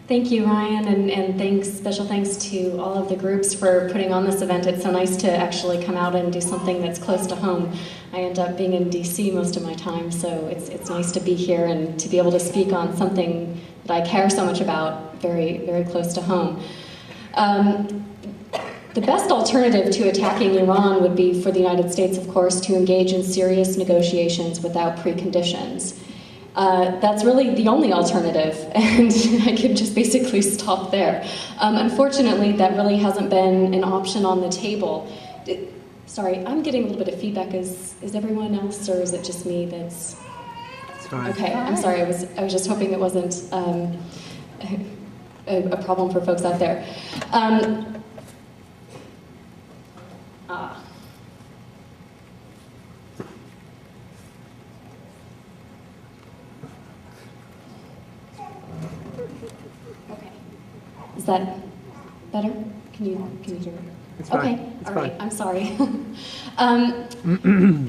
Thank you, Ryan, and special thanks to all of the groups for putting on this event. It's so nice to actually come out and do something that's close to home. I end up being in DC most of my time, so it's nice to be here and to be able to speak on something that I care so much about, very, very close to home. The best alternative to attacking Iran would be for the United States, of course, to engage in serious negotiations without preconditions. That's really the only alternative, and I could just basically stop there. Unfortunately, that really hasn't been an option on the table. Sorry, I'm getting a little bit of feedback. Is everyone else, or is it just me that's... It's fine. Okay, I'm sorry. I was just hoping it wasn't a problem for folks out there. Is that better? Can you hear me? It's fine. Okay, it's all fine. right, I'm sorry.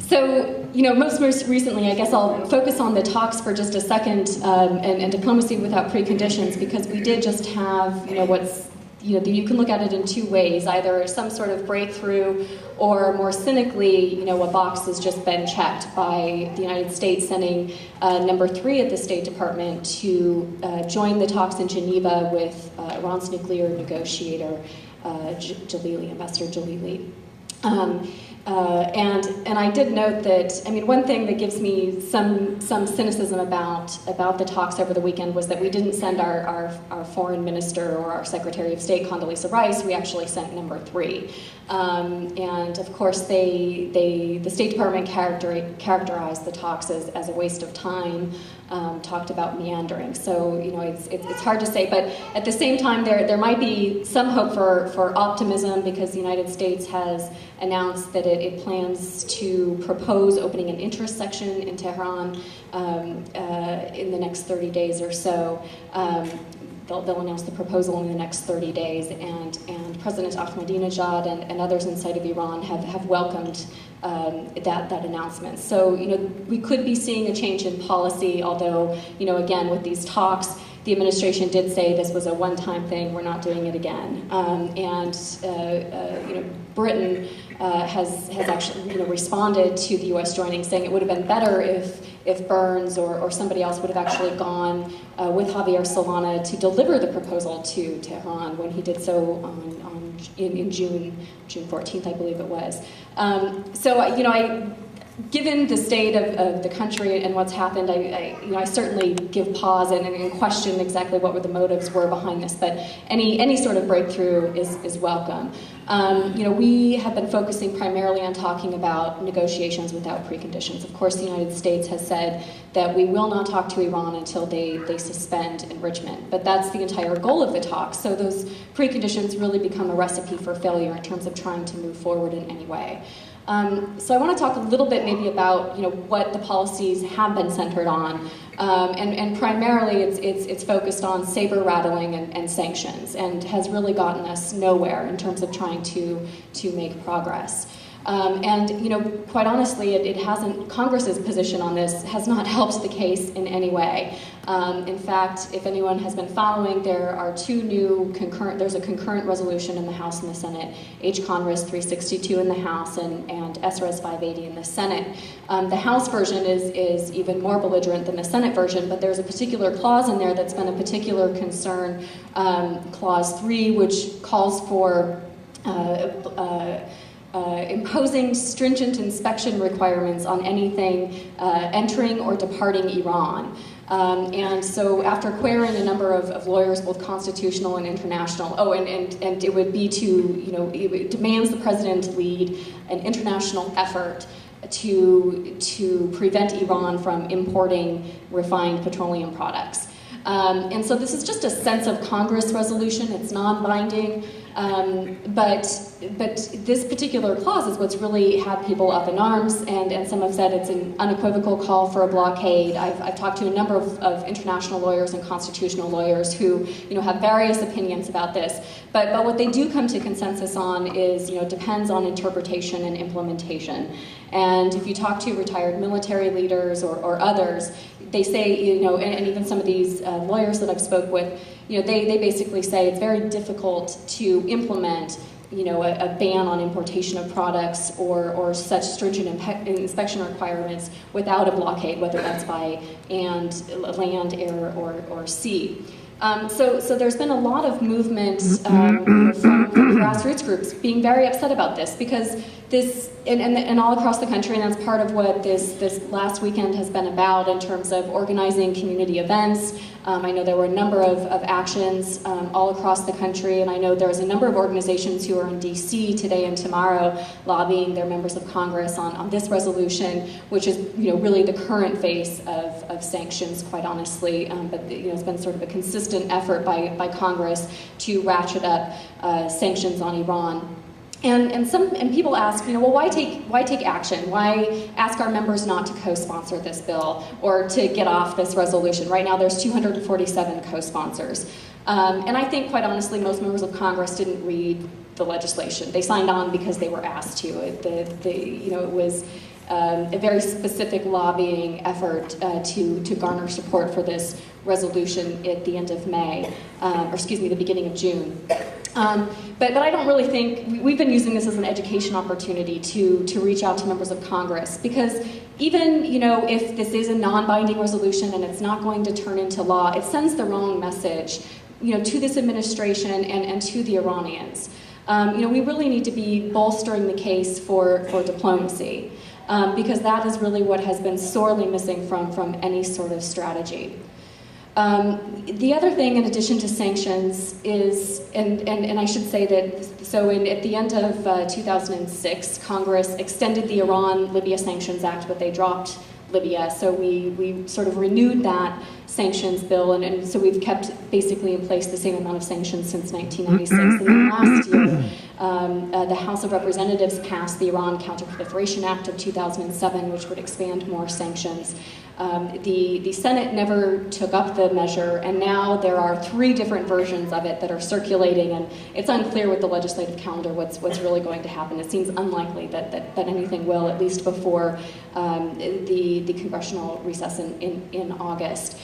So, most recently, I guess I'll focus on the talks for just a second, and diplomacy without preconditions, because we did just have, you can look at it in two ways, either some sort of breakthrough, or more cynically, a box has just been checked by the United States sending number 3 at the State Department to join the talks in Geneva with Iran's nuclear negotiator, Ambassador Jalili. And I did note that, one thing that gives me some cynicism about the talks over the weekend was that we didn't send our foreign minister or our Secretary of State, Condoleezza Rice. We actually sent number 3. And of course, the State Department characterized the talks as a waste of time, talked about meandering. So, it's hard to say, but at the same time, there might be some hope for optimism, because the United States has announced that it plans to propose opening an intersection in Tehran in the next 30 days or so. They'll announce the proposal in the next 30 days, and President Ahmadinejad and others inside of Iran have welcomed that announcement. So, we could be seeing a change in policy, although, again, with these talks, the administration did say this was a one-time thing, we're not doing it again. Britain has actually responded to the U.S. joining, saying it would have been better if Burns or somebody else would have actually gone with Javier Solana to deliver the proposal to Tehran when he did so in June 14th, I believe it was. Given the state of the country and what's happened, I certainly give pause and question exactly what the motives were behind this, but any sort of breakthrough is welcome. We have been focusing primarily on talking about negotiations without preconditions. Of course, the United States has said that we will not talk to Iran until they suspend enrichment, but that's the entire goal of the talks. So those preconditions really become a recipe for failure in terms of trying to move forward in any way. So I want to talk a little bit maybe about what the policies have been centered on, and primarily it's focused on saber rattling and sanctions, and has really gotten us nowhere in terms of trying to make progress. Quite honestly, it hasn't. Congress's position on this has not helped the case in any way. In fact, if anyone has been following, there are there's a concurrent resolution in the House and the Senate, H-Conres 362 in the House and SRES 580 in the Senate. The House version is even more belligerent than the Senate version, but there's a particular clause in there that's been a particular concern, Clause 3, which calls for imposing stringent inspection requirements on anything entering or departing Iran. And so after querying a number of lawyers, both constitutional and international, and it would be it demands the president lead an international effort to prevent Iran from importing refined petroleum products. And so this is just a sense of Congress resolution. It's non-binding, but this particular clause is what's really had people up in arms, and some have said it's an unequivocal call for a blockade. I've talked to a number of international lawyers and constitutional lawyers who have various opinions about this, but what they do come to consensus on is depends on interpretation and implementation. And if you talk to retired military leaders or others, they say, and even some of these lawyers that I've spoke with, they basically say it's very difficult to implement a ban on importation of products or such stringent inspection requirements without a blockade, whether that's by land, air, or sea. So there's been a lot of movement from grassroots groups being very upset about this, because this, and all across the country, and that's part of what this last weekend has been about in terms of organizing community events. I know there were a number of actions all across the country, and I know there's a number of organizations who are in DC today and tomorrow lobbying their members of Congress on this resolution, which is really the current face of sanctions, quite honestly. But it's been sort of a consistent effort by Congress to ratchet up sanctions on Iran. And people ask, well, why take action? Why ask our members not to co-sponsor this bill or to get off this resolution? Right now, there's 247 co-sponsors, and I think, quite honestly, most members of Congress didn't read the legislation. They signed on because they were asked to. It was a very specific lobbying effort to garner support for this resolution at the end of May, the beginning of June. But I don't really think, we've been using this as an education opportunity to reach out to members of Congress, because even if this is a non-binding resolution and it's not going to turn into law, it sends the wrong message to this administration and to the Iranians. We really need to be bolstering the case for diplomacy, because that is really what has been sorely missing from any sort of strategy. The other thing, in addition to sanctions, is, and I should say that, so at the end of 2006, Congress extended the Iran-Libya Sanctions Act, but they dropped Libya, so we sort of renewed that sanctions bill, and so we've kept basically in place the same amount of sanctions since 1996. And then last year, the House of Representatives passed the Iran Counter-Proliferation Act of 2007, which would expand more sanctions. The Senate never took up the measure, and now there are 3 different versions of it that are circulating, and it's unclear with the legislative calendar what's really going to happen. It seems unlikely that anything will, at least before the congressional recess in August.